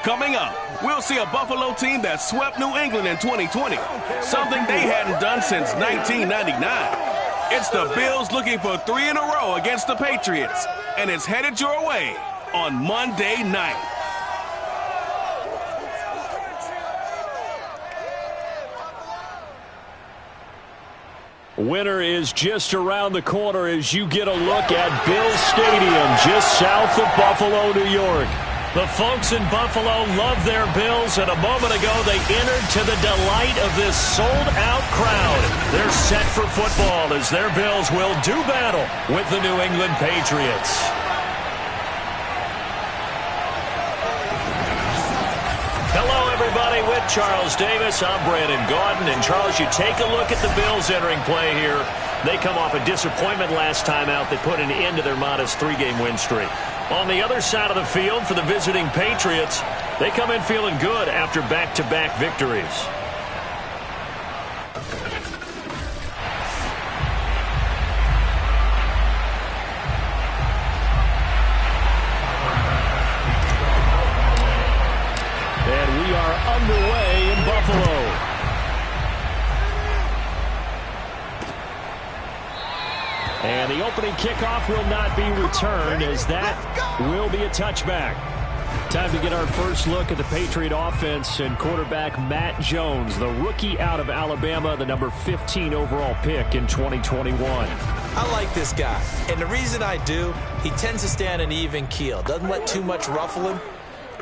Coming up, we'll see a Buffalo team that swept New England in 2020, something they hadn't done since 1999. It's the Bills looking for 3 in a row against the Patriots, and it's headed your way on Monday night. Winter is just around the corner as you get a look at Bills Stadium just south of Buffalo, New York. The folks in Buffalo love their Bills, and a moment ago they entered to the delight of this sold-out crowd. They're set for football as their Bills will do battle with the New England Patriots. Hello, everybody. With Charles Davis, I'm Brandon Gaudin. And, Charles, you take a look at the Bills entering play here. They come off a disappointment last time out that put an end to their modest 3-game win streak. On the other side of the field for the visiting Patriots, they come in feeling good after back-to-back victories. And we are underway in Buffalo. And the opening kickoff will not be returned as that will be a touchback. Time to get our first look at the Patriot offense and quarterback Matt Jones, the rookie out of Alabama, the number 15 overall pick in 2021. I like this guy, and the reason I do, he tends to stay on an even keel. Doesn't let too much ruffle him.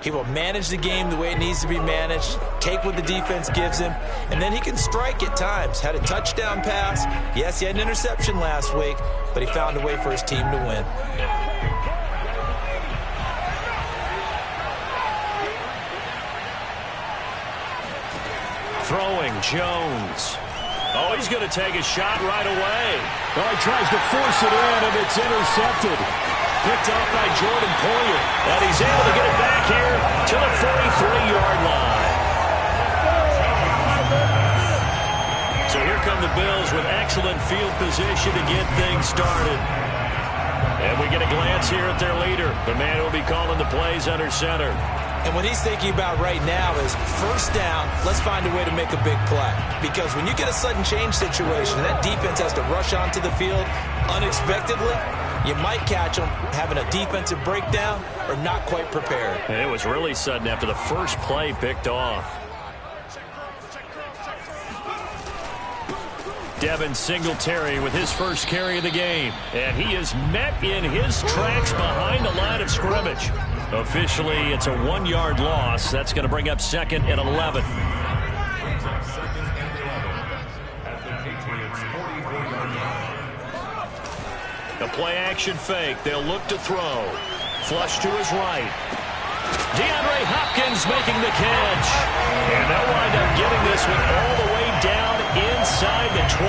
He will manage the game the way it needs to be managed, take what the defense gives him, and then he can strike at times. Had a touchdown pass. Yes, he had an interception last week, but he found a way for his team to win. Throwing Jones. Oh, he's going to take a shot right away. Oh, he tries to force it in, and it's intercepted. Picked off by Jordan Poyer. And he's able to get it back here to the 43-yard line. So here come the Bills with excellent field position to get things started. And we get a glance here at their leader, the man who will be calling the plays under center. And what he's thinking about right now is first down, let's find a way to make a big play. Because when you get a sudden change situation, that defense has to rush onto the field unexpectedly. You might catch them having a defensive breakdown or not quite prepared. And it was really sudden after the first play picked off. Devin Singletary with his first carry of the game. And he is met in his tracks behind the line of scrimmage. Officially, it's a 1-yard loss. That's going to bring up 2nd and 11. A play-action fake. They'll look to throw. Flush to his right. DeAndre Hopkins making the catch. And they'll wind up getting this one all the way down inside the 20.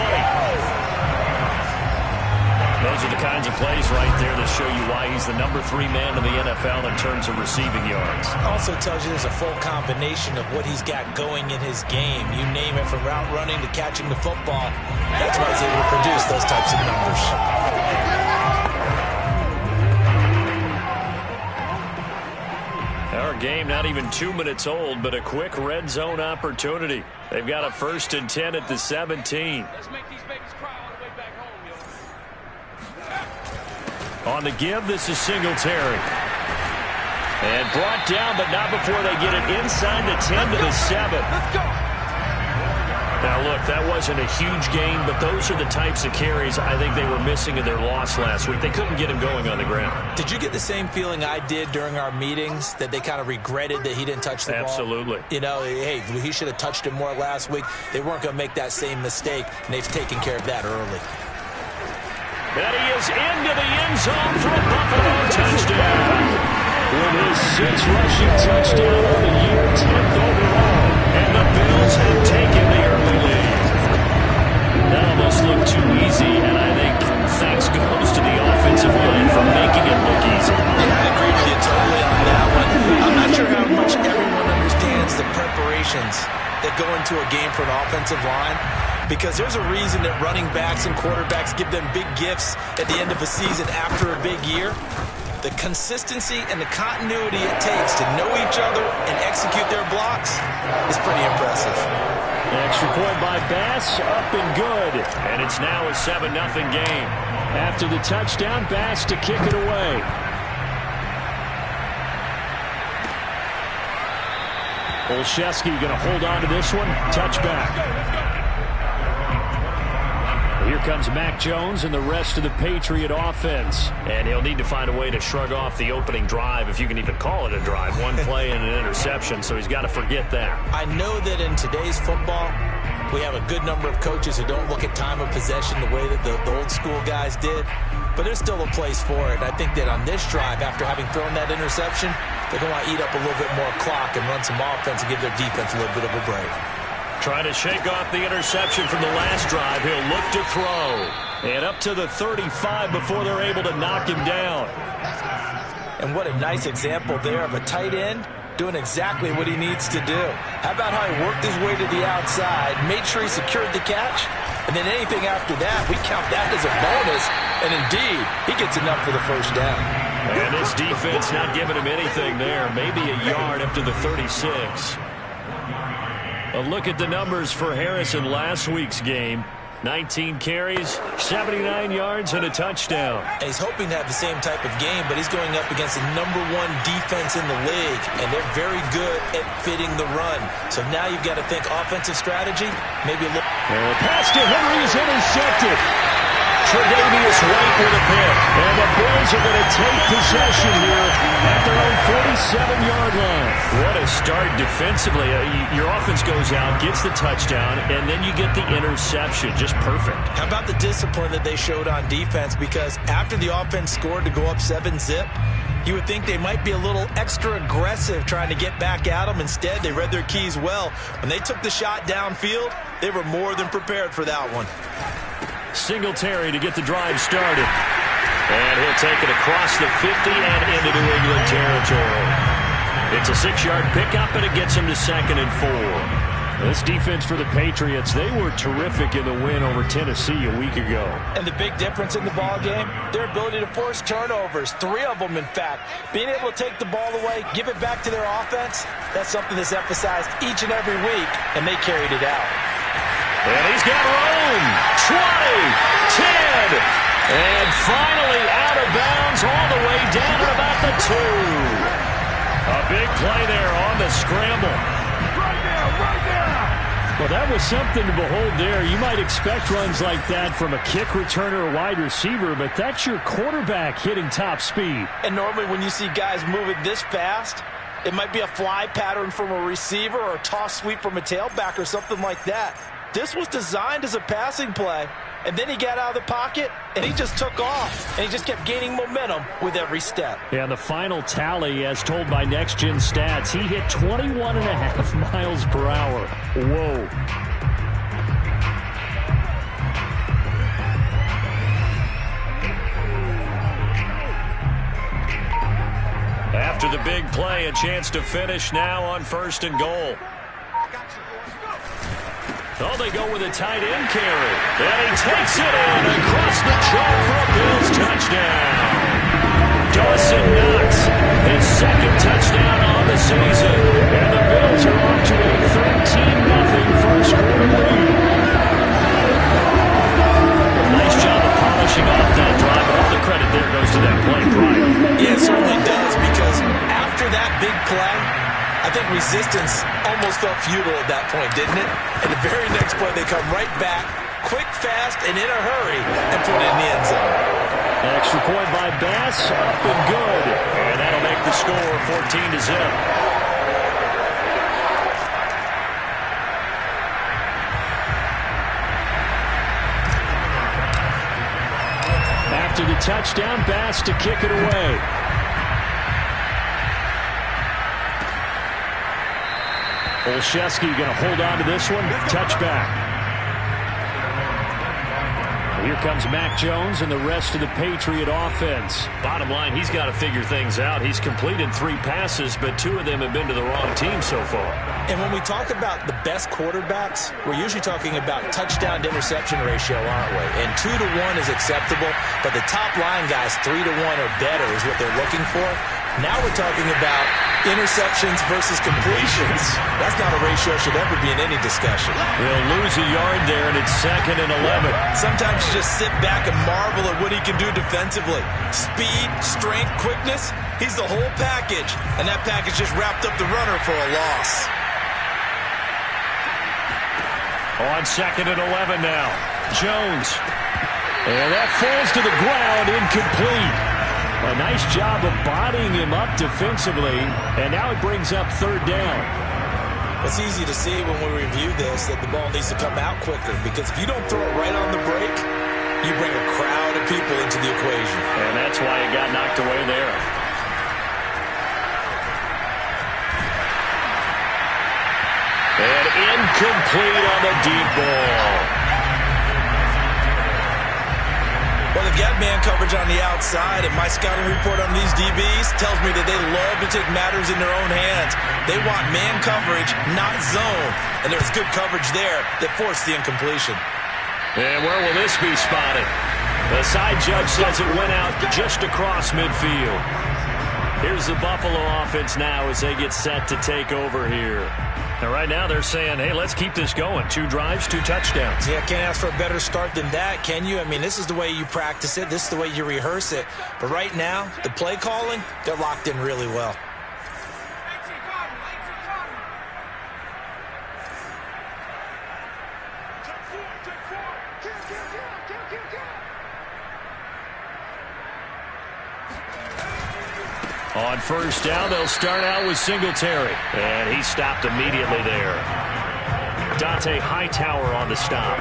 Those are the kinds of plays right there that show you why he's the number 3 man in the NFL in terms of receiving yards. Also tells you there's a full combination of what he's got going in his game. You name it, from route running to catching the football. That's why he's able to produce those types of numbers. Our game not even 2 minutes old, but a quick red zone opportunity. They've got a 1st and 10 at the 17. Let's make these babies cry on the way back home, yo. On the give, this is Singletary. And brought down, but not before they get it inside the 10 to the 7. Let's go. Now, look, that wasn't a huge gain, but those are the types of carries I think they were missing in their loss last week. They couldn't get him going on the ground. Did you get the same feeling I did during our meetings, that they kind of regretted that he didn't touch the ball? Absolutely. You know, hey, he should have touched it more last week. They weren't going to make that same mistake, and they've taken care of that early. And he is into the end zone for a Buffalo touchdown. With his 6th rushing touchdown on the year, 10th overall. And the Bills have taken the early lead. That almost looked too easy, and I think thanks goes to the offensive line for making it look easy. Yeah, I agree with you totally on that one. I'm not sure how much everyone understands the preparations that go into a game for an offensive line, because there's a reason that running backs and quarterbacks give them big gifts at the end of a season after a big year. The consistency and the continuity it takes to know each other and execute their blocks is pretty impressive. Extra point by Bass, up and good. And it's now a 7-0 game. After the touchdown, Bass to kick it away. Olszewski going to hold on to this one. Touchback. Here comes Mac Jones and the rest of the Patriot offense. And he'll need to find a way to shrug off the opening drive, if you can even call it a drive. One play and an interception, so he's got to forget that. I know that in today's football, we have a good number of coaches who don't look at time of possession the way that the old school guys did. But there's still a place for it. And I think that on this drive, after having thrown that interception, they're going to want to eat up a little bit more clock and run some offense and give their defense a little bit of a break. Trying to shake off the interception from the last drive. He'll look to throw. And up to the 35 before they're able to knock him down. And what a nice example there of a tight end doing exactly what he needs to do. How about how he worked his way to the outside, made sure he secured the catch, and then anything after that, we count that as a bonus. And indeed, he gets enough for the first down. And this defense not giving him anything there. Maybe a yard up to the 36. A look at the numbers for Harris in last week's game. 19 carries, 79 yards, and a touchdown. And he's hoping to have the same type of game, but he's going up against the #1 defense in the league, and they're very good at fitting the run. So now you've got to think offensive strategy, maybe a little. And the pass to Henry is intercepted. Tre'Davious White with a pick. And the Bills are going to take possession here at their own 47-yard line. What a start defensively. Your offense goes out, gets the touchdown, and then you get the interception. Just perfect. How about the discipline that they showed on defense? Because after the offense scored to go up 7-zip, you would think they might be a little extra aggressive trying to get back at them. Instead, they read their keys well. When they took the shot downfield, they were more than prepared for that one. Singletary to get the drive started. And he'll take it across the 50 and into New England territory. It's a 6-yard pickup, and it gets him to 2nd and 4. This defense for the Patriots, they were terrific in the win over Tennessee a week ago. And the big difference in the ball game, their ability to force turnovers, 3 of them, in fact. Being able to take the ball away, give it back to their offense, that's something that's emphasized each and every week, and they carried it out. And he's got room. 20, 10, and finally out of bounds all the way down at about the 2. A big play there on the scramble. Right there. Well, that was something to behold there. You might expect runs like that from a kick returner or wide receiver, but that's your quarterback hitting top speed. And normally when you see guys moving this fast, it might be a fly pattern from a receiver or a toss sweep from a tailback or something like that. This was designed as a passing play, and then he got out of the pocket, and he just took off, and he just kept gaining momentum with every step. Yeah, the final tally, as told by Next Gen Stats, he hit 21.5 miles per hour. Whoa. After the big play, a chance to finish now on 1st and goal. Oh, they go with a tight end carry. And he takes it in across the chalk for a Bills touchdown. Dawson Knox, his 2nd touchdown on the season. And the Bills are off to a 13-0 first quarter lead. Nice job of polishing off that drive, but all the credit there goes to that play prior. Yeah, it certainly does, because after that big play, I think resistance almost felt futile at that point, didn't it? And the very next play, they come right back, quick, fast, and in a hurry, and put it in the end zone. Extra point by Bass, up and good. And that'll make the score 14-0. After the touchdown, Bass to kick it away. Olszewski going to hold on to this one. Touchback. Here comes Mac Jones and the rest of the Patriot offense. Bottom line, he's got to figure things out. He's completed 3 passes, but 2 of them have been to the wrong team so far. And when we talk about the best quarterbacks, we're usually talking about touchdown to interception ratio, aren't we? And 2 to 1 is acceptable, but the top line guys 3 to 1 or better is what they're looking for. Now we're talking about interceptions versus completions. That's not a ratio should ever be in any discussion. They'll lose a yard there, and it's 2nd and 11. Sometimes you just sit back and marvel at what he can do defensively. Speed, strength, quickness, he's the whole package. And that package just wrapped up the runner for a loss. On 2nd and 11 now. Jones. And that falls to the ground, incomplete. A nice job of bodying him up defensively, and now it brings up 3rd down. It's easy to see when we review this that the ball needs to come out quicker, because if you don't throw it right on the break, you bring a crowd of people into the equation. And that's why it got knocked away there. And incomplete on the deep ball. Well, they've got man coverage on the outside, and my scouting report on these DBs tells me that they love to take matters in their own hands. They want man coverage, not zone. And there's good coverage there that forced the incompletion. And where will this be spotted? The side judge says it went out just across midfield. Here's the Buffalo offense now as they get set to take over here. And right now they're saying, hey, let's keep this going. 2 drives, 2 touchdowns. Yeah, can't ask for a better start than that, can you? I mean, this is the way you practice it. This is the way you rehearse it. But right now, the play calling, they're locked in really well. On 1st down, they'll start out with Singletary. And he stopped immediately there. Dante Hightower on the stop.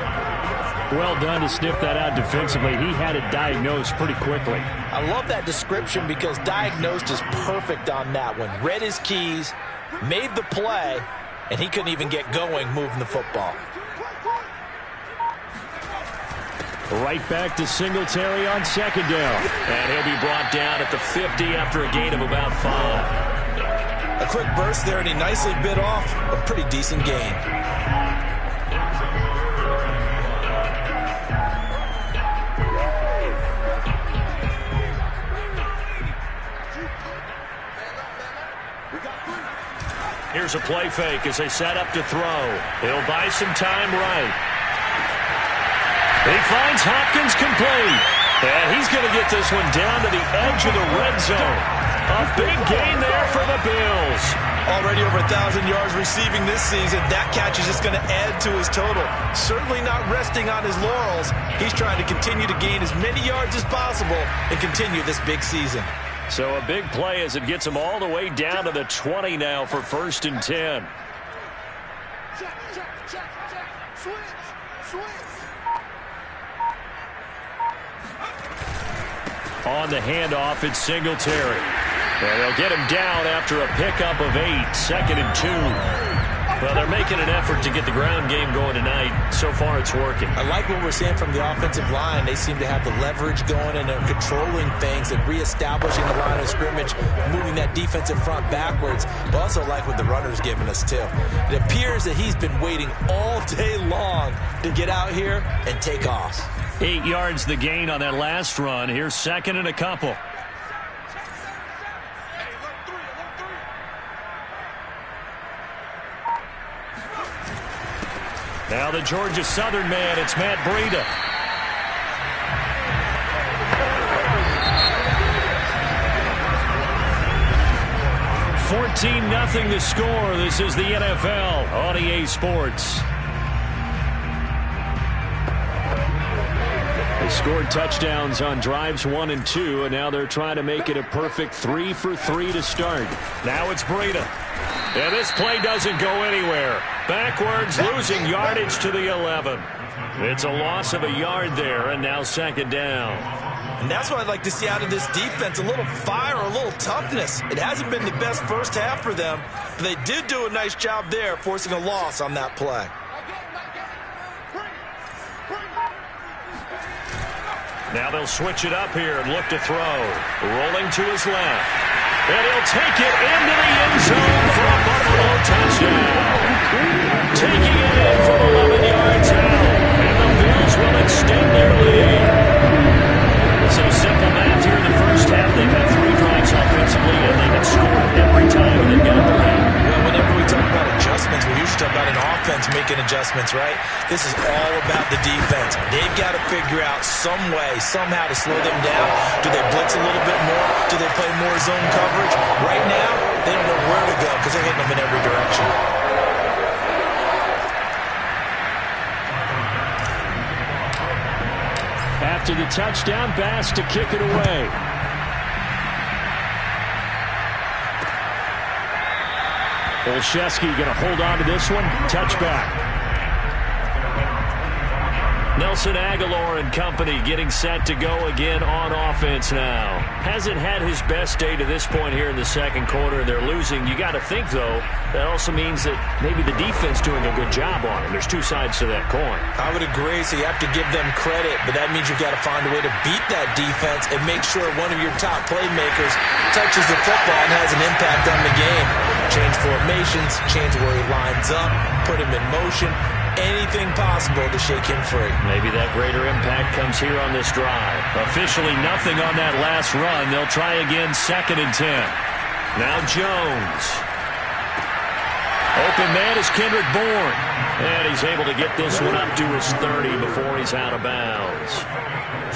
Well done to sniff that out defensively. He had it diagnosed pretty quickly. I love that description because diagnosed is perfect on that one. Read his keys, made the play, and he couldn't even get going moving the football. Right back to Singletary on 2nd down. And he'll be brought down at the 50 after a gain of about 5. A quick burst there, and he nicely bit off a pretty decent gain. Here's a play fake as they set up to throw. He'll buy some time right. He finds Hopkins complete. And he's going to get this one down to the edge of the red zone. A big gain there for the Bills. Already over 1,000 yards receiving this season. That catch is just going to add to his total. Certainly not resting on his laurels. He's trying to continue to gain as many yards as possible and continue this big season. So a big play as it gets him all the way down to the 20 now for 1st and 10. On the handoff, it's Singletary. And they'll get him down after a pickup of 8, 2nd and 2. Well, they're making an effort to get the ground game going tonight. So far, it's working. I like what we're seeing from the offensive line. They seem to have the leverage going, and they're controlling things and reestablishing the line of scrimmage, moving that defensive front backwards. But also like what the runner's giving us, too. It appears that he's been waiting all day long to get out here and take off. 8 yards the gain on that last run. Here's 2nd and a couple. Now the Georgia Southern man, it's Matt Breida. $14-0 the score. This is the NFL on EA Sports. They scored touchdowns on drives 1 and 2, and now they're trying to make it a perfect 3 for 3 to start. Now it's Breida. And this play doesn't go anywhere. Backwards, losing yardage to the 11. It's a loss of a yard there, and now 2nd down. And that's what I'd like to see out of this defense, a little fire, a little toughness. It hasn't been the best first half for them, but they did do a nice job there, forcing a loss on that play. Now they'll switch it up here and look to throw. Rolling to his left. And he'll take it into the end zone for a Buffalo touchdown. Taking it in from 11 yards out. And the Bills will extend their lead. So simple math here in the first half. They've had 3 drives offensively, and they have scored every time and then got the lead. Well, whenever we talk about adjustments, we usually talk about an offense making adjustments, right? This is all about the defense. They've got to figure out some way, somehow to slow them down. Do they blitz a little bit more? Do they play more zone coverage? Right now, they don't know where to go because they're hitting them in every direction. After the touchdown, Bass to kick it away. Olszewski going to hold on to this one. Touchback. Nelson Aguilar and company getting set to go again on offense now. Hasn't had his best day to this point here in the second quarter. They're losing. You got to think, though, that also means that maybe the defense doing a good job on it. There's 2 sides to that coin. I would agree, so you have to give them credit, but that means you've got to find a way to beat that defense and make sure one of your top playmakers touches the football and has an impact on the game. Change formations, change where he lines up, put him in motion. Anything possible to shake him free. Maybe that greater impact comes here on this drive. Officially nothing on that last run. They'll try again, 2nd and 10. Now Jones. Open man is Kendrick Bourne. And he's able to get this one up to his 30 before he's out of bounds.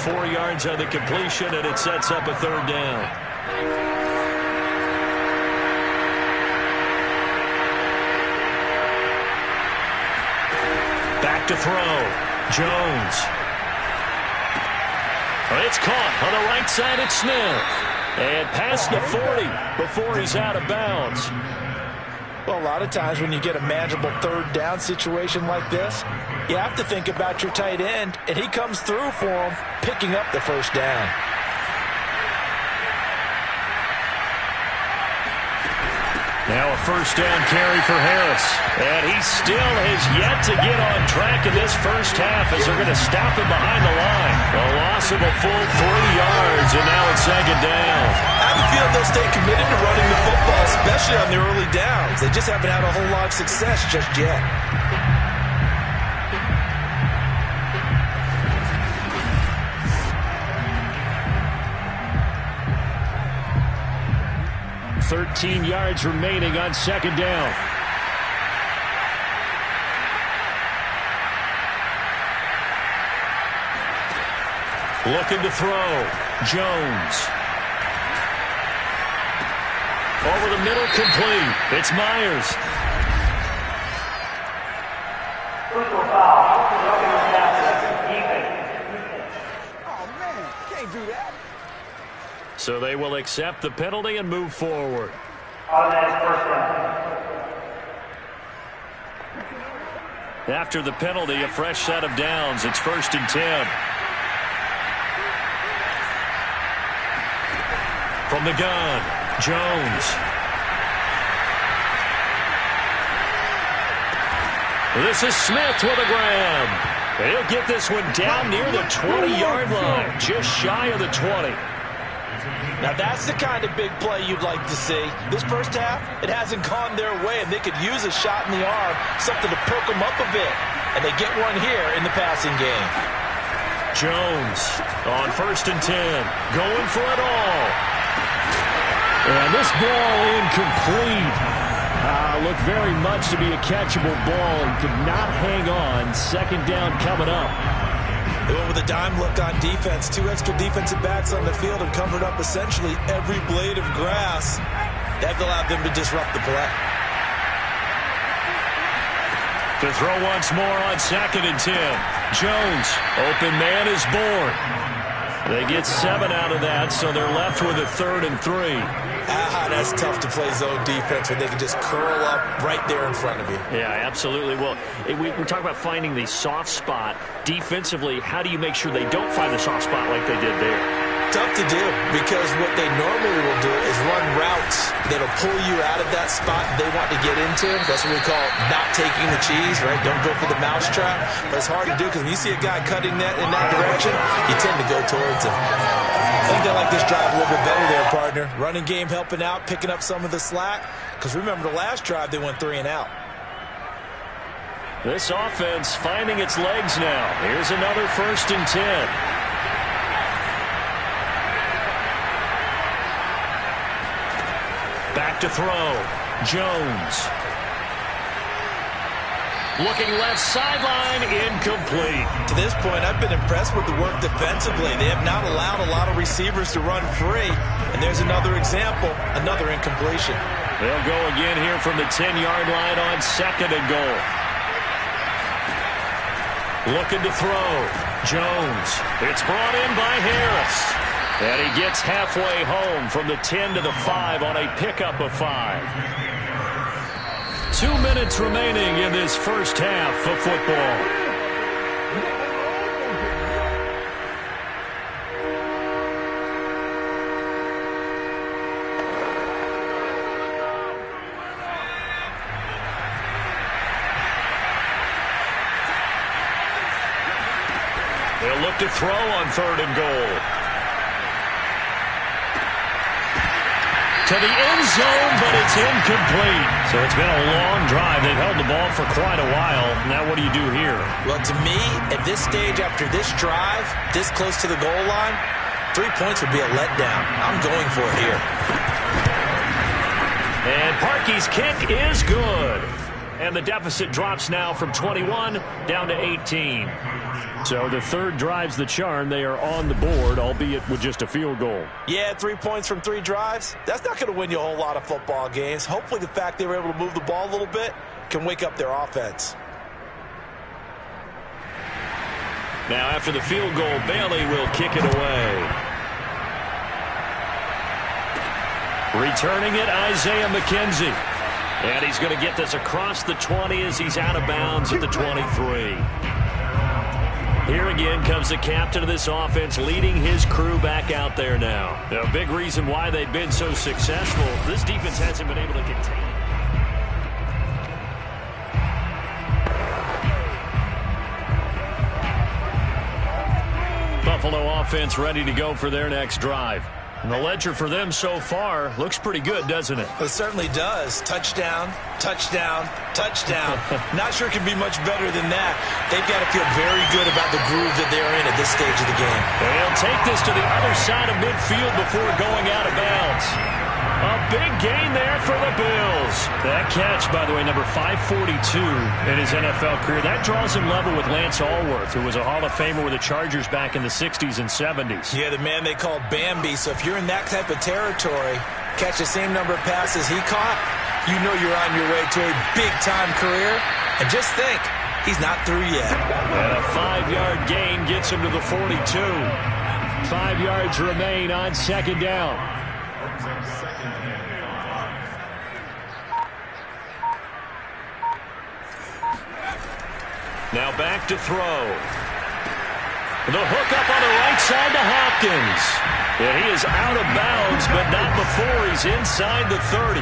4 yards on the completion, and it sets up a 3rd down. Back to throw. Jones. It's caught on the right side at Smith. And past the 40 before he's out of bounds. Well, a lot of times when you get a manageable 3rd down situation like this, you have to think about your tight end, and he comes through for him, picking up the 1st down. Now a 1st down carry for Harris. And he still has yet to get on track in this first half as they're going to stop him behind the line. A loss of a full 3 yards, and now it's 2nd down. I have a feeling they'll stay committed to running the football, especially on the early downs. They just haven't had a whole lot of success just yet. $13 yards remaining on 2nd down. Looking to throw. Jones. Over the middle, complete. It's Myers. Oh, man, can't do that. So they will accept the penalty and move forward. After the penalty, a fresh set of downs. It's 1st and 10. From the gun, Jones. This is Smith with a grab. He'll get this one down near the 20-yard line, just shy of the 20. Now, that's the kind of big play you'd like to see. This first half, it hasn't gone their way, and they could use a shot in the arm, something to perk them up a bit. And they get one here in the passing game. Jones on 1st and 10, going for it all. And this ball incomplete. Looked very much to be a catchable ball and could not hang on. 2nd down coming up. They went with a dime look on defense. 2 extra defensive backs on the field and covered up essentially every blade of grass. That allowed them to disrupt the play. To throw once more on 2nd and 10. Jones, open man is Bourne. They get 7 out of that, so they're left with a 3rd and 3. That's tough to play zone defense when they can just curl up right there in front of you. Yeah, absolutely. Well, we're talking about finding the soft spot. Defensively, how do you make sure they don't find the soft spot like they did there? tough to do because what they normally will do is run routes that'll pull you out of that spot they want to get into. That's what we call not taking the cheese, right? Don't go for the mousetrap. But it's hard to do because when you see a guy cutting that in that direction, you tend to go towards him. I think they like this drive a little bit better there, partner. Running game helping out, picking up some of the slack. Because remember, the last drive, they went 3 and out. This offense finding its legs now. Here's another 1st and 10. Back to throw. Jones. Looking left sideline, incomplete. To this point, I've been impressed with the work defensively. They have not allowed a lot of receivers to run free. And there's another example, another incompletion. They'll go again here from the 10-yard line on 2nd and goal. Looking to throw. Jones. It's brought in by Harris. And he gets halfway home from the 10 to the 5 on a pickup of 5. 2 minutes remaining in this first half of football. They'll look to throw on 3rd and goal. To the end zone, but it's incomplete. So it's been a long drive. They've held the ball for quite a while. Now what do you do here? Well, to me, at this stage, after this drive, this close to the goal line, 3 points would be a letdown. I'm going for it here. And Parkey's kick is good. And the deficit drops now from 21 down to 18. So the 3rd drives the charm. They are on the board, albeit with just a field goal. Yeah, 3 points from 3 drives. That's not going to win you a whole lot of football games. Hopefully the fact they were able to move the ball a little bit can wake up their offense. Now after the field goal, Bailey will kick it away. Returning it, Isaiah McKenzie. And he's going to get this across the 20 as he's out of bounds at the 23. Here again comes the captain of this offense leading his crew back out there now. A big reason why they've been so successful. This defense hasn't been able to contain it. Buffalo offense ready to go for their next drive. And the ledger for them so far looks pretty good, doesn't it? It certainly does. Touchdown, touchdown, touchdown. Not sure it can be much better than that. They've got to feel very good about the groove that they're in at this stage of the game. They'll take this to the other side of midfield before going out of bounds. A big gain there for the Bills. That catch, by the way, number 542 in his NFL career. That draws him level with Lance Allworth, who was a Hall of Famer with the Chargers back in the 60s and 70s. Yeah, the man they called Bambi. So if you're in that type of territory, catch the same number of passes he caught, you know you're on your way to a big-time career. And just think, he's not through yet. And a 5-yard gain gets him to the 42. 5 yards remain on 2nd down. Now back to throw. The hook up on the right side to Hopkins. And he is out of bounds, but not before he's inside the 30.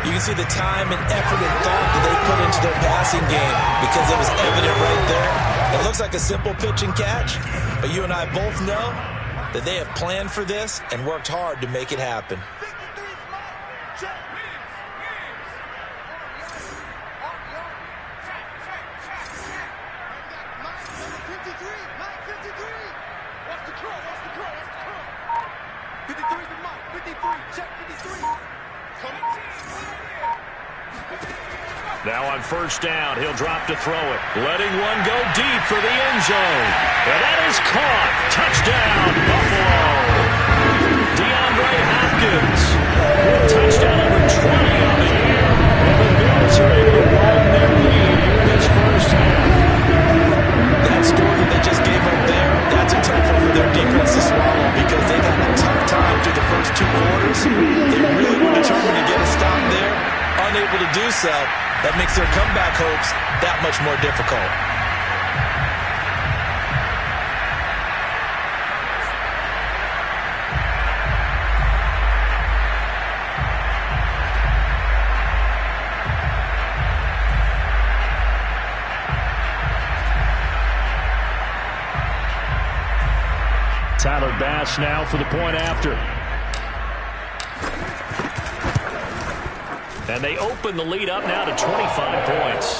You can see the time and effort and thought that they put into their passing game because it was evident right there. It looks like a simple pitch and catch, but you and I both know that they have planned for this and worked hard to make it happen. Now on 1st down, he'll drop to throw it. Letting one go deep for the end zone. And that is caught. Touchdown, Buffalo. DeAndre Hopkins. Touchdown number 20 on the year. And the Bills are able to run their lead here in this first half. That story that they just gave up there, that's a tough one for their defense to swallow because they got a tough time through the first 2 quarters. They really were determined to get a stop there. Unable to do so. That makes their comeback hopes that much more difficult. Tyler Bass now for the point after. And they open the lead up now to 25 points.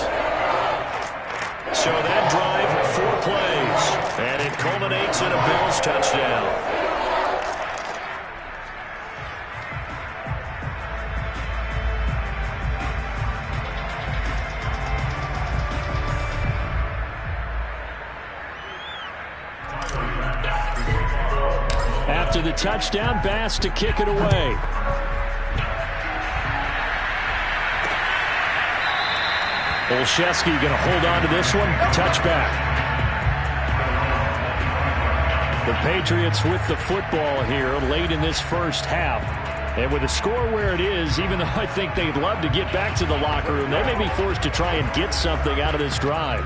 So that drive, 4 plays. And it culminates in a Bills touchdown. After the touchdown, Bass to kick it away. Olszewski going to hold on to this one. Touchback. The Patriots with the football here late in this first half. And with the score where it is, even though I think they'd love to get back to the locker room, they may be forced to try and get something out of this drive.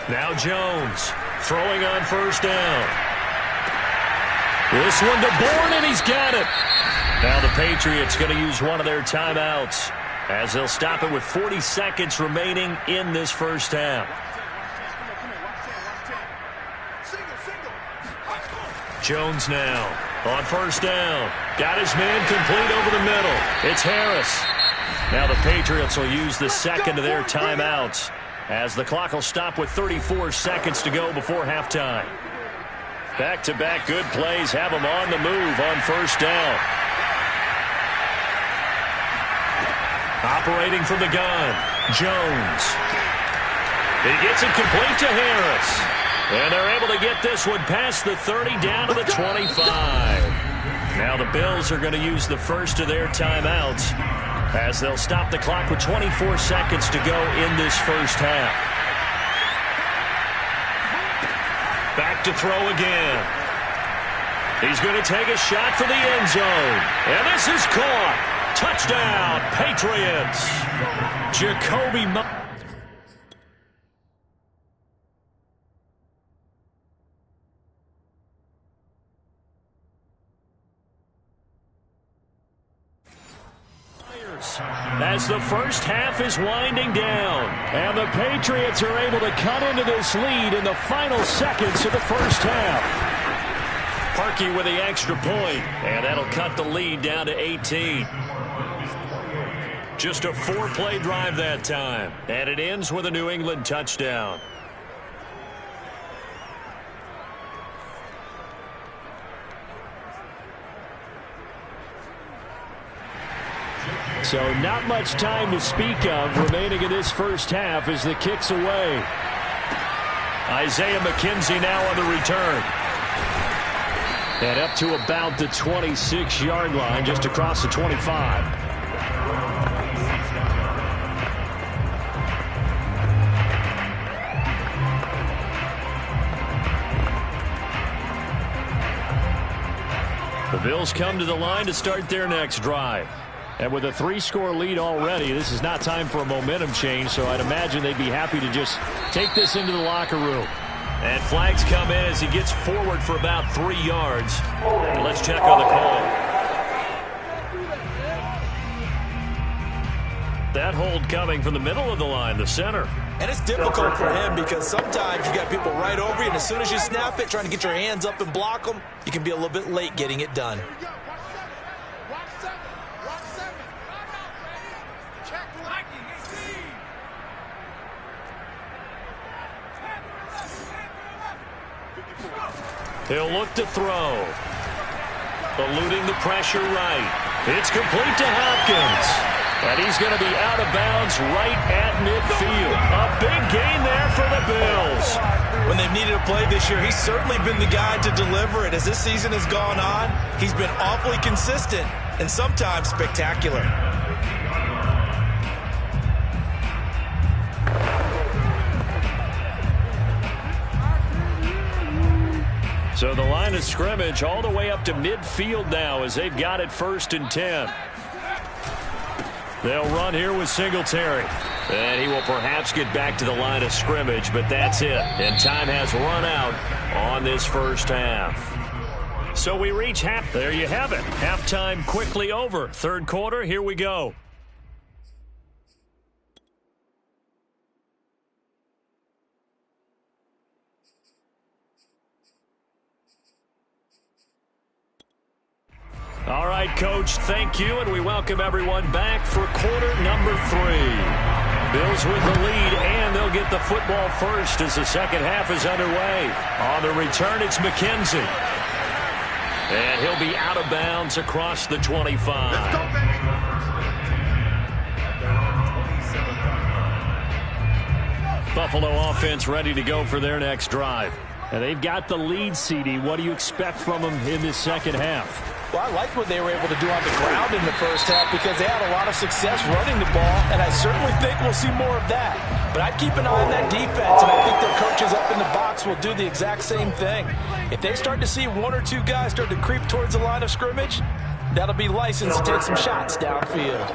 Now Jones throwing on first down. This one to Bourne, and he's got it. Now the Patriots going to use one of their timeouts as they'll stop it with 40 seconds remaining in this first half. Jones now on first down. Got his man complete over the middle. It's Harris. Now the Patriots will use the second of their timeouts as the clock will stop with 34 seconds to go before halftime. Back-to-back good plays have them on the move on first down. Operating from the gun, Jones. He gets it complete to Harris. And they're able to get this one past the 30 down to the 25. Now the Bills are going to use the first of their timeouts as they'll stop the clock with 24 seconds to go in this first half. Back to throw again. He's going to take a shot for the end zone. And this is caught. Touchdown, Patriots. Jacoby as the first half is winding down. And the Patriots are able to cut into this lead in the final seconds of the first half. Parkey with the extra point, and that'll cut the lead down to 18. Just a 4-play drive that time, and it ends with a New England touchdown. So not much time to speak of remaining in this first half as the kick's away. Isaiah McKenzie now on the return. And up to about the 26-yard line, just across the 25. The Bills come to the line to start their next drive. And with a 3-score lead already, this is not time for a momentum change, so I'd imagine they'd be happy to just take this into the locker room. And flags come in as he gets forward for about 3 yards. And let's check on the call. That hold coming from the middle of the line, the center. And it's difficult for him because sometimes you got people right over you, and as soon as you snap it, trying to get your hands up and block them, you can be a little bit late getting it done. He'll look to throw. Eluding the pressure right. It's complete to Hopkins. And he's going to be out of bounds right at midfield. A big gain there for the Bills. When they've needed a play this year, he's certainly been the guy to deliver it. As this season has gone on, he's been awfully consistent and sometimes spectacular. So the line of scrimmage all the way up to midfield now as they've got it 1st and 10. They'll run here with Singletary. And he will perhaps get back to the line of scrimmage, but that's it. And time has run out on this first half. So we reach half. There you have it. Halftime quickly over. Third quarter, here we go. All right, Coach, thank you, and we welcome everyone back for quarter number 3. Bills with the lead, and they'll get the football first as the second half is underway. On the return, it's McKenzie. And he'll be out of bounds across the 25. Let's go, baby. Buffalo offense ready to go for their next drive. And they've got the lead, CD. What do you expect from them in this second half? Well, I liked what they were able to do on the ground in the first half because they had a lot of success running the ball, and I certainly think we'll see more of that. But I'd keep an eye on that defense, and I think their coaches up in the box will do the exact same thing. If they start to see 1 or 2 guys start to creep towards the line of scrimmage, that'll be license to take some shots downfield.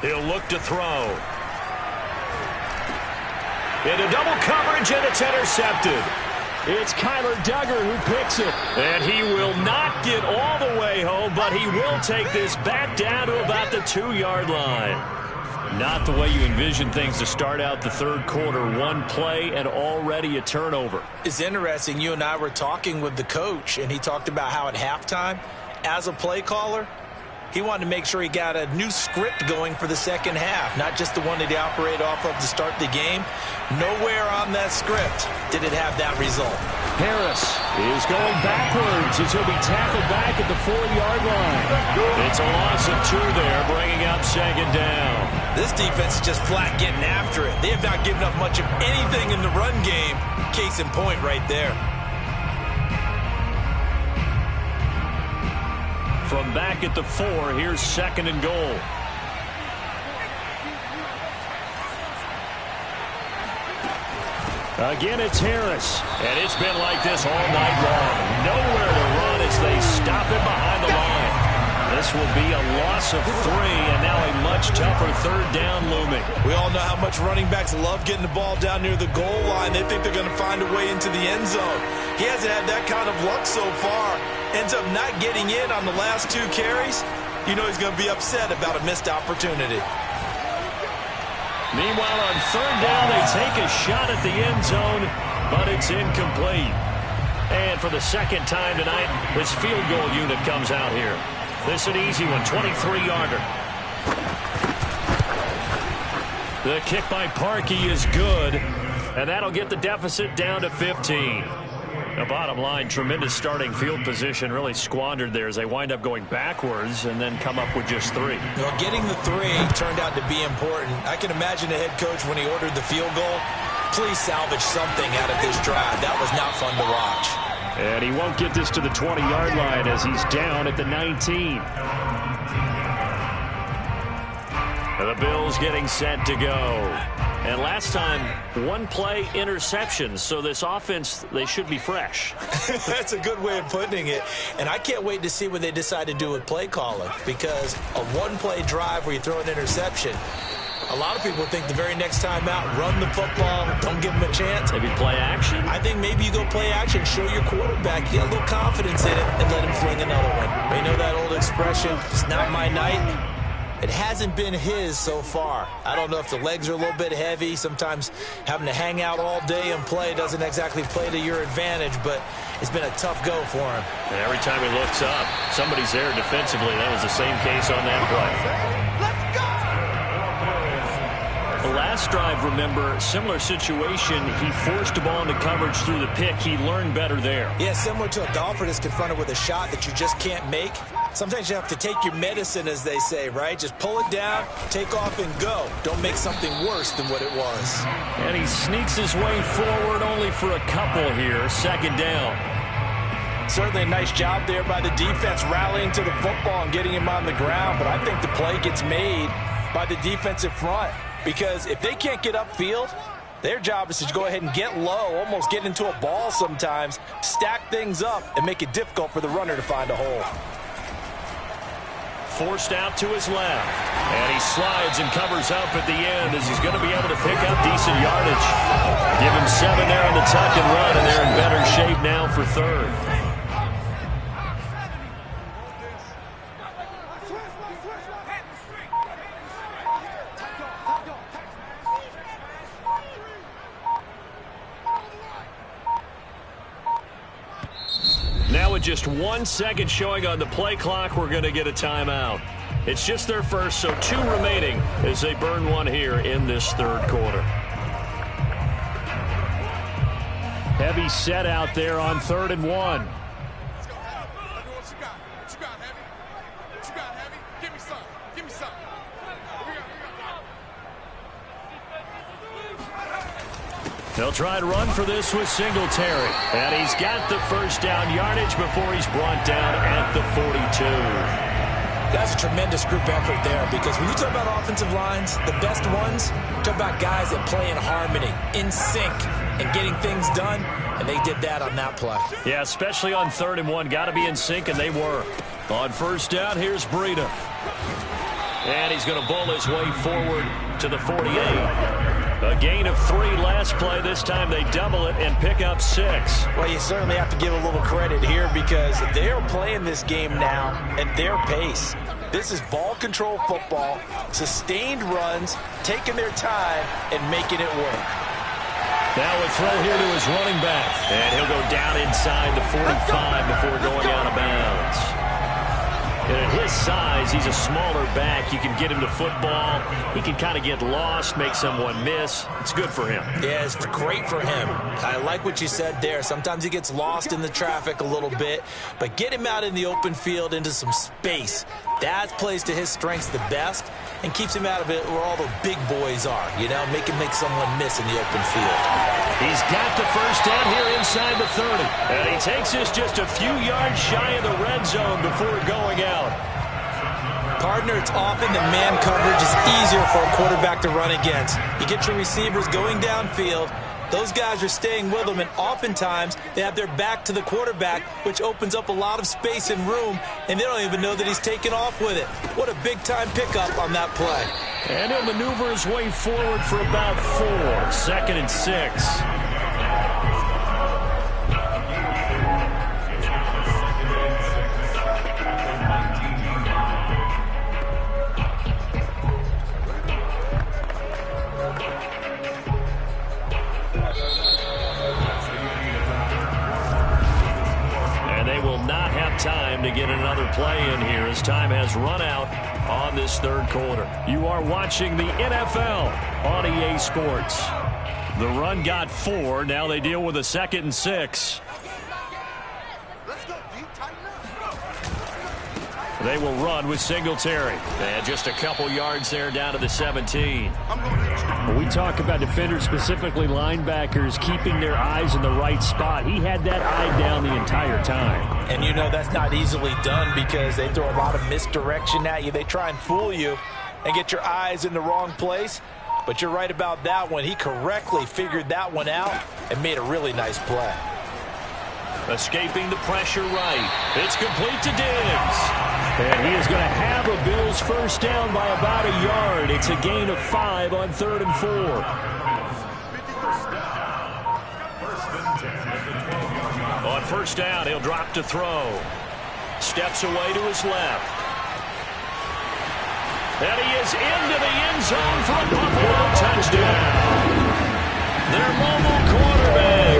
He'll look to throw. Into double coverage, and it's intercepted. It's Kyler Duggar who picks it. And he will not get all the way home, but he will take this back down to about the 2-yard line. Not the way you envision things to start out the third quarter. One play and already a turnover. It's interesting. You and I were talking with the coach, and he talked about how at halftime, as a play caller, he wanted to make sure he got a new script going for the second half, not just the one that he operated off of to start the game. Nowhere on that script did it have that result. Harris is going backwards as he'll be tackled back at the 4-yard line. It's a loss of 2 there, bringing up second down. This defense is just flat getting after it. They have not given up much of anything in the run game. Case in point right there. From back at the 4, here's second and goal. Again, it's Harris. And it's been like this all night long. Nowhere to run as they stop him behind the line. This will be a loss of 3, and now a much tougher third down looming. We all know how much running backs love getting the ball down near the goal line. They think they're going to find a way into the end zone. He hasn't had that kind of luck so far. Ends up not getting in on the last 2 carries. You know he's going to be upset about a missed opportunity. Meanwhile, on third down, they take a shot at the end zone, but it's incomplete. And for the second time tonight, this field goal unit comes out here. This is an easy one, 23-yarder. The kick by Parkey is good, and that'll get the deficit down to 15. The bottom line, tremendous starting field position, really squandered there as they wind up going backwards and then come up with just 3. Well, getting the 3 turned out to be important. I can imagine the head coach when he ordered the field goal, please salvage something out of this drive. That was not fun to watch. And he won't get this to the 20-yard line as he's down at the 19. And the Bills getting set to go. And last time, 1 play interception. So this offense, they should be fresh. That's a good way of putting it. And I can't wait to see what they decide to do with play calling. Because a 1-play drive where you throw an interception, a lot of people think the very next time out, run the football, don't give them a chance. Maybe play action? I think maybe you go play action, show your quarterback, get a little confidence in it, and let him fling another one. You know that old expression, it's not my night? It hasn't been his so far. I don't know if the legs are a little bit heavy. Sometimes having to hang out all day and play doesn't exactly play to your advantage, but it's been a tough go for him. And every time he looks up, somebody's there defensively. That was the same case on that play. Let's go! The last drive, remember, similar situation. He forced the ball into coverage through the pick. He learned better there. Yeah, similar to a golfer that's confronted with a shot that you just can't make. Sometimes you have to take your medicine, as they say, right? Just pull it down, take off, and go. Don't make something worse than what it was. And he sneaks his way forward only for a couple here. Second down. Certainly a nice job there by the defense rallying to the football and getting him on the ground. But I think the play gets made by the defensive front. Because if they can't get upfield, Their job is to go ahead and get low, almost get into a ball sometimes, stack things up, and make it difficult for the runner to find a hole. Forced out to his left. And he slides and covers up at the end as he's going to be able to pick up decent yardage. Give him 7 there on the tuck and run, and they're in better shape now for third. Now with just 1 second showing on the play clock, we're going to get a timeout. It's just their first, so 2 remaining as they burn one here in this third quarter. Heavy set out there on 3rd and 1. Let's go, Heavy. What you got? What you got, Heavy? What you got, Heavy? Give me some. Give me some. They'll try and run for this with Singletary. And he's got the first down yardage before he's brought down at the 42. That's a tremendous group effort there, because when you talk about offensive lines, the best ones, talk about guys that play in harmony, in sync, and getting things done, and they did that on that play. Yeah, especially on 3rd and 1. Got to be in sync, and they were. On first down, here's Breida. And he's going to bowl his way forward to the 48. A gain of 3 last play. This time they double it and pick up 6. Well, you certainly have to give a little credit here, because they're playing this game now at their pace. This is ball control football, sustained runs, taking their time, and making it work. Now a throw here to his running back. And he'll go down inside the 45 before going out of bounds. And at his size, he's a smaller back. You can get him to football. He can kind of get lost, make someone miss. It's good for him. Yeah, it's great for him. I like what you said there. Sometimes he gets lost in the traffic a little bit, but get him out in the open field into some space. That plays to his strengths the best and keeps him out of it where all the big boys are, you know, make someone miss in the open field. He's got the first down here inside the 30. And he takes this just a few yards shy of the red zone before going out. Partner, it's often the man coverage is easier for a quarterback to run against. You get your receivers going downfield. Those guys are staying with them, and oftentimes they have their back to the quarterback, which opens up a lot of space and room, and they don't even know that he's taken off with it. What a big-time pickup on that play. And he'll maneuver his way forward for about 4. 2nd and 6. Time to get another play in here as time has run out on this third quarter. You are watching the NFL on EA Sports. The run got 4. Now they deal with a 2nd and 6. They will run with Singletary. And just a couple yards there down to the 17. When we talk about defenders, specifically linebackers, keeping their eyes in the right spot, he had that eye down the entire time. And you know that's not easily done, because they throw a lot of misdirection at you. They try and fool you and get your eyes in the wrong place. But you're right about that one. He correctly figured that one out and made a really nice play. Escaping the pressure right. It's complete to Diggs. And he is going to have a Bills first down by about a yard. It's a gain of 5 on 3rd and 4. On first down, he'll drop to throw. Steps away to his left. And he is into the end zone for a Buffalo touchdown. Their mobile quarterback.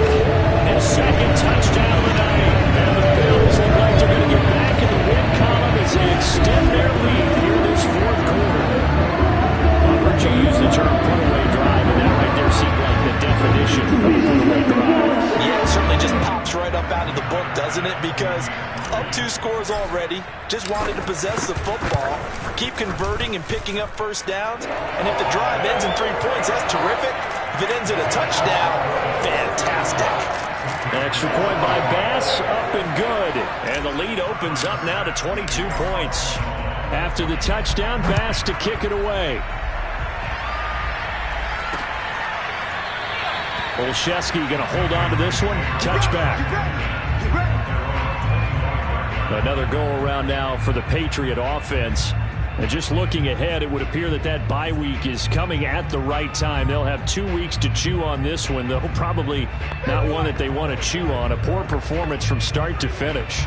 His 2nd touchdown of the night. And the Bills look like they're going to get back in the win column as they extend their lead here this 4th quarter. I heard you use the term put-away drive, and that right there seemed like the definition of a put-away drive. Yeah, it certainly just pops right up out of the book, doesn't it? Because up 2 scores already, just wanted to possess the football, keep converting and picking up first downs, and if the drive ends in 3 points, that's terrific. If it ends in a touchdown, fantastic. Extra point by Bass, up and good. And the lead opens up now to 22 points. After the touchdown, Bass to kick it away. Olszewski going to hold on to this one. Touchback. Another go-around now for the Patriot offense. And just looking ahead, it would appear that that bye week is coming at the right time. They'll have 2 weeks to chew on this one, though probably not one that they want to chew on. A poor performance from start to finish.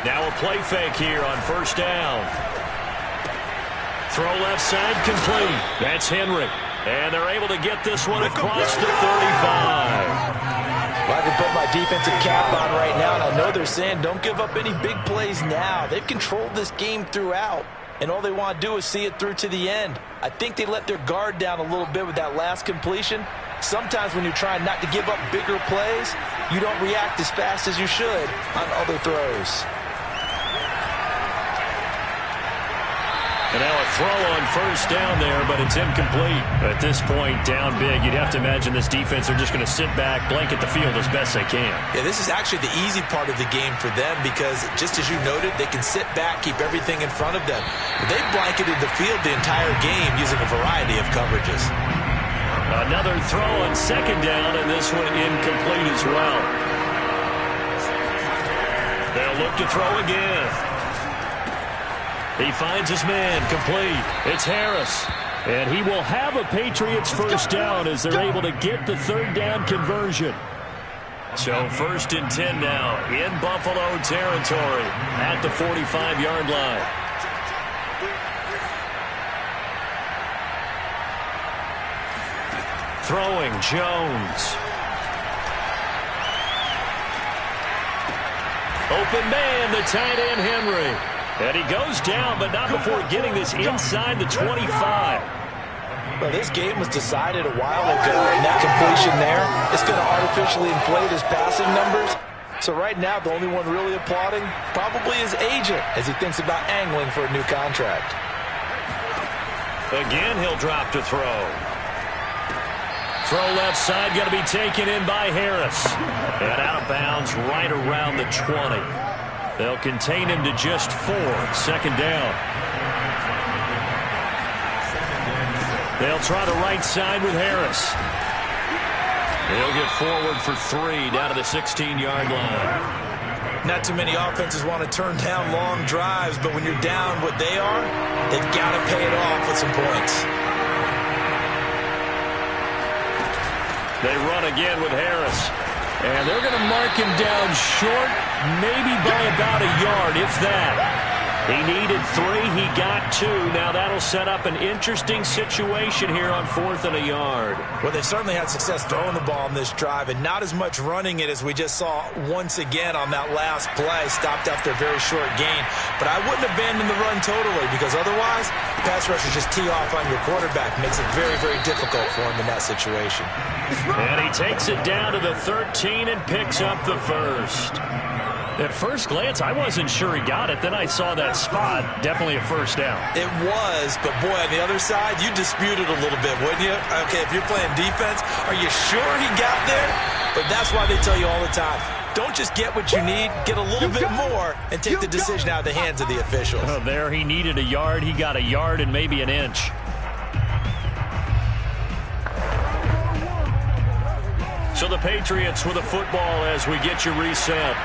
Now a play fake here on first down. Throw left side complete. That's Henry. And they're able to get this one across the 35. Well, I can put my defensive cap on right now, and I know they're saying don't give up any big plays now. They've controlled this game throughout, and all they want to do is see it through to the end. I think they let their guard down a little bit with that last completion. Sometimes when you're trying not to give up bigger plays, you don't react as fast as you should on other throws. And now a throw on first down there, but it's incomplete. At this point, down big, you'd have to imagine this defense are just going to sit back, blanket the field as best they can. Yeah, this is actually the easy part of the game for them because, just as you noted, they can sit back, keep everything in front of them. But they've blanketed the field the entire game using a variety of coverages. Another throw on second down, and this one incomplete as well. They'll look to throw again. He finds his man, complete. It's Harris. And he will have a Patriots first down as they're able to get the third down conversion. So 1st and 10 now in Buffalo territory at the 45-yard line. Throwing, Jones. Open man, the tight end, Henry. And he goes down, but not before getting this inside the 25. Well, this game was decided a while ago, and that completion there is going to artificially inflate his passing numbers. So right now, the only one really applauding probably his agent as he thinks about angling for a new contract. Again, he'll drop to throw. Throw left side, going to be taken in by Harris. And out of bounds right around the 20. They'll contain him to just 4. Second down. They'll try the right side with Harris. He'll get forward for 3 down to the 16-yard line. Not too many offenses want to turn down long drives, but when you're down what they are, they've got to pay it off with some points. They run again with Harris. And they're going to mark him down short, maybe by about a yard, if that. He needed 3. He got 2. Now that'll set up an interesting situation here on 4th and a yard. Well, they certainly had success throwing the ball in this drive, and not as much running it as we just saw once again on that last play. Stopped after a very short gain. But I wouldn't abandon the run totally, because otherwise, pass rushers just tee off on your quarterback. Makes it very, very difficult for him in that situation. And he takes it down to the 13 and picks up the first. At first glance, I wasn't sure he got it. Then I saw that spot. Definitely a first down. It was, but boy, on the other side, you dispute it a little bit, wouldn't you? Okay, if you're playing defense, are you sure he got there? But that's why they tell you all the time, don't just get what you need, get a little bit more and take the decision out of the hands of the officials. Oh, there he needed a yard. He got a yard and maybe an inch. So the Patriots with a football as we get you reset.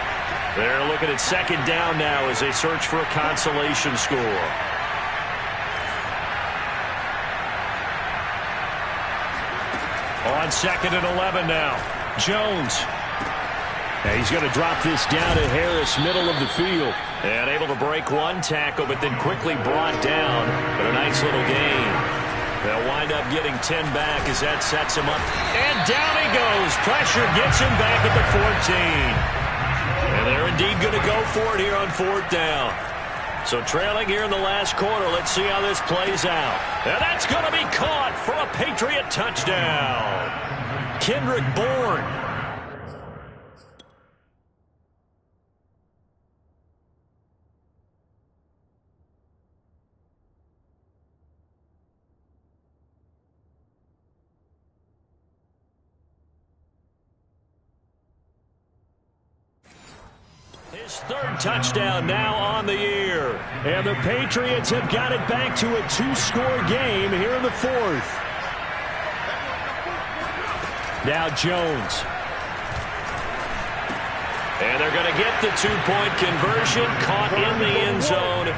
They're looking at second down now as they search for a consolation score. On 2nd and 11 now. Jones. And he's going to drop this down to Harris, middle of the field. And able to break one tackle, but then quickly brought down. But a nice little gain. They'll wind up getting 10 back as that sets him up. And down he goes. Pressure gets him back at the 14. And they're indeed going to go for it here on 4th down. So trailing here in the last quarter. Let's see how this plays out. And that's going to be caught for a Patriot touchdown. Kendrick Bourne. third touchdown now on the year. And the Patriots have got it back to a 2-score game here in the fourth. Now Jones. And they're going to get the 2-point conversion, caught in the end zone.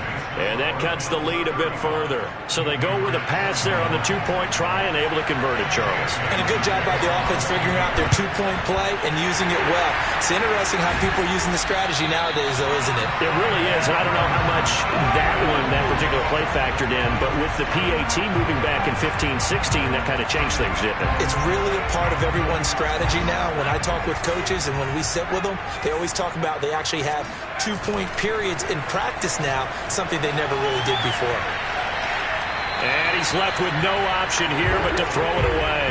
And that cuts the lead a bit further. So they go with a pass there on the 2-point try and able to convert it, Charles. And a good job by the offense figuring out their 2-point play and using it well. It's interesting how people are using the strategy nowadays, though, isn't it? It really is. And I don't know how much that particular play factored in. But with the PAT moving back in 15-16, that kind of changed things, didn't it? It's really a part of everyone's strategy now. When I talk with coaches and when we sit with them, they always talk about they actually have 2-point periods in practice now, something they never really did before. And he's left with no option here but to throw it away.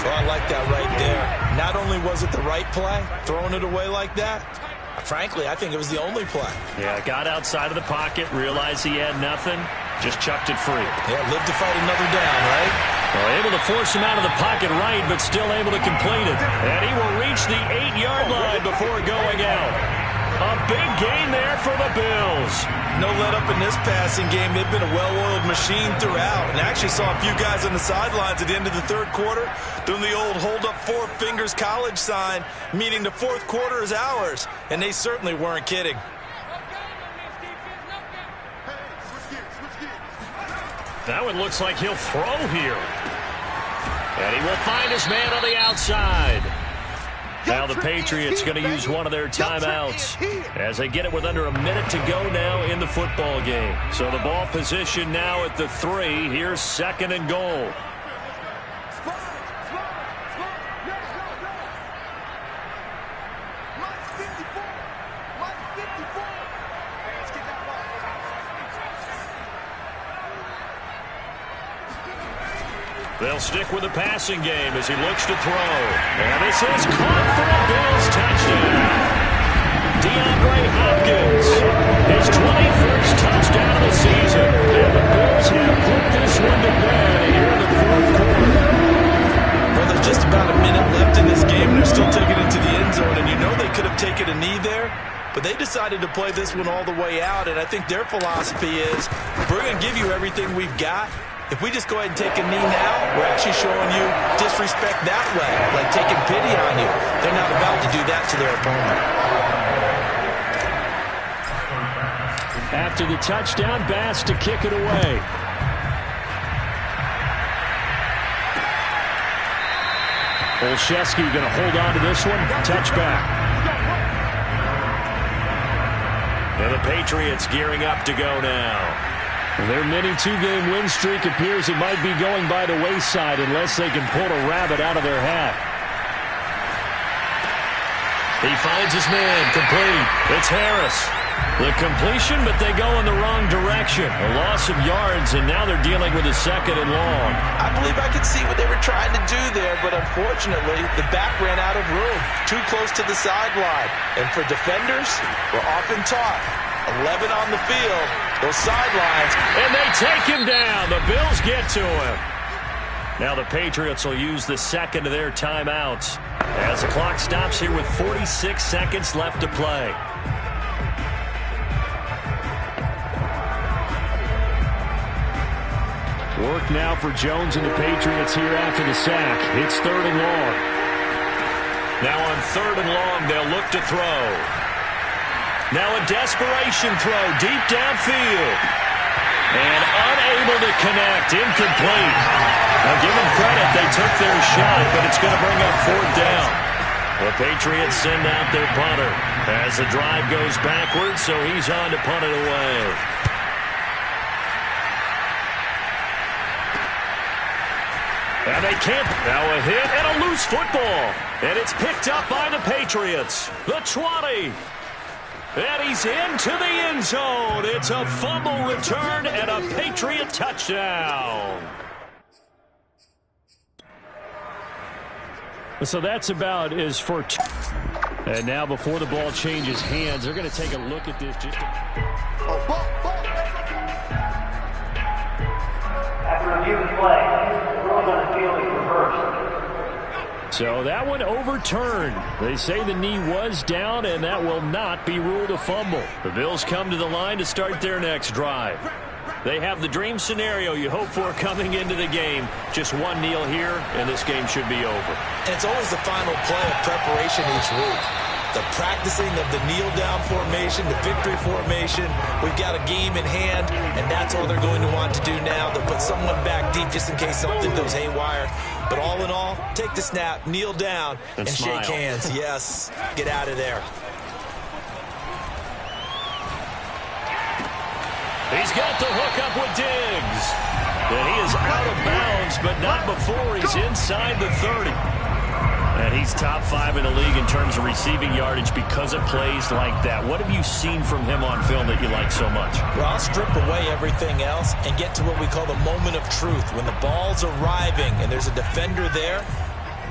Oh, I like that right there. Not only was it the right play, throwing it away like that, frankly, I think it was the only play. Yeah, got outside of the pocket, realized he had nothing, just chucked it free. Yeah, live to fight another down, right? Well, able to force him out of the pocket right, but still able to complete it. And he will reach the 8-yard line before going out. A big gain there for the Bills. No let up in this passing game. They've been a well-oiled machine throughout. And actually saw a few guys on the sidelines at the end of the third quarter doing the old hold up 4 fingers college sign, meaning the fourth quarter is ours. And they certainly weren't kidding. That one looks like he'll throw here. And he will find his man on the outside. Now the Patriots going to use one of their timeouts as they get it with under a minute to go now in the football game. So the ball position now at the 3. Here's 2nd and goal. They'll stick with the passing game as he looks to throw. And this is caught for a Bills touchdown. DeAndre Hopkins, his 21st touchdown of the season. And the Bills have put this one to bed here in the fourth quarter. Well, there's just about a minute left in this game, and they're still taking it to the end zone. And you know they could have taken a knee there, but they decided to play this one all the way out. And I think their philosophy is, we're going to give you everything we've got. If we just go ahead and take a knee now, we're actually showing you disrespect that way, like taking pity on you. They're not about to do that to their opponent. After the touchdown, Bass to kick it away. Olszewski going to hold on to this one. Touchback. And the Patriots gearing up to go now. Their mini 2-game win streak appears it might be going by the wayside unless they can pull a rabbit out of their hat. He finds his man, complete. It's Harris. The completion, but they go in the wrong direction. A loss of yards, and now they're dealing with a 2nd and long. I believe I could see what they were trying to do there, but unfortunately, the back ran out of room. Too close to the sideline. And for defenders, we're often taught, 11 on the field, those sidelines. And they take him down. The Bills get to him. Now the Patriots will use the 2nd of their timeouts as the clock stops here with 46 seconds left to play. Work now for Jones and the Patriots here after the sack. It's 3rd and long. Now on 3rd and long, they'll look to throw. Now a desperation throw deep downfield. And unable to connect. Incomplete. Now give them credit. They took their shot, but it's going to bring up 4th down. The Patriots send out their punter as the drive goes backwards, so he's on to punt it away. And they can't. Now a hit and a loose football. And it's picked up by the Patriots. The 20. And he's into the end zone. It's a fumble return and a Patriot touchdown. So that's about as for. And now before the ball changes hands, they're going to take a look at this. After reviewing play, rules on the field is reversed. So that one overturned. They say the knee was down, and that will not be ruled a fumble. The Bills come to the line to start their next drive. They have the dream scenario you hope for coming into the game. Just one kneel here, and this game should be over. And it's always the final play of preparation each week. The practicing of the kneel-down formation, the victory formation. We've got a game in hand, and that's all they're going to want to do now. They'll put someone back deep just in case something goes haywire. But all in all, take the snap, kneel down, and shake hands. Yes, get out of there. He's got the hook up with Diggs. And he is out of bounds, but not before he's inside the 30. And he's top 5 in the league in terms of receiving yardage because of plays like that. What have you seen from him on film that you like so much? Well, I'll strip away everything else and get to what we call the moment of truth. When the ball's arriving and there's a defender there,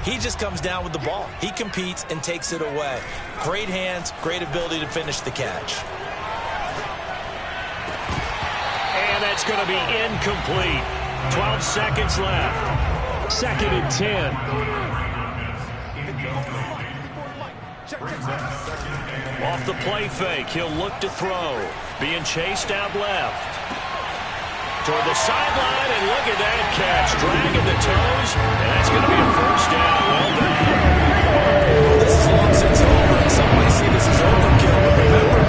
he just comes down with the ball. He competes and takes it away. Great hands, great ability to finish the catch. And that's going to be incomplete. 12 seconds left. 2nd and 10. Off the play fake, he'll look to throw. Being chased out left. Toward the sideline, and look at that catch. Dragging the toes, and that's going to be a first down. Well done. Well, this is long since over, and some might see this as overkill. But remember,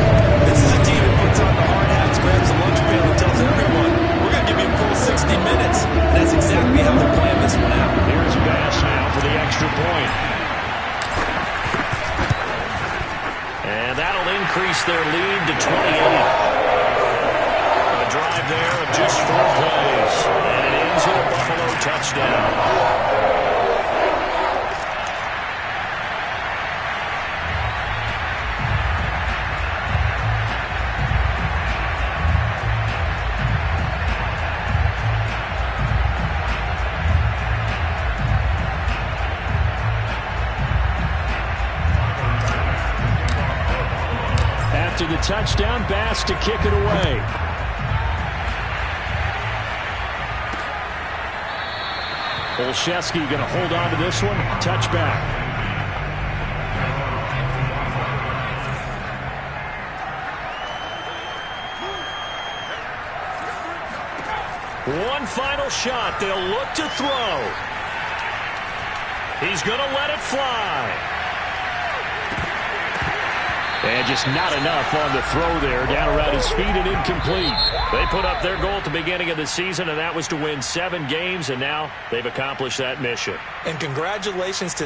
this is a team that puts on the hard hats, grabs the lunch pail, and tells everyone, we're going to give you a full 60 minutes. And that's exactly how they're playing this one out. Here's Bass now for the extra point. And that'll increase their lead to 28. A drive there of just 4 plays. And it ends with a Buffalo touchdown. After the touchdown, Bass to kick it away. Olszewski going to hold on to this one. Touchback. One final shot. They'll look to throw. He's going to let it fly. And just not enough on the throw there. Down around his feet and incomplete. They put up their goal at the beginning of the season, and that was to win 7 games, and now they've accomplished that mission. And congratulations to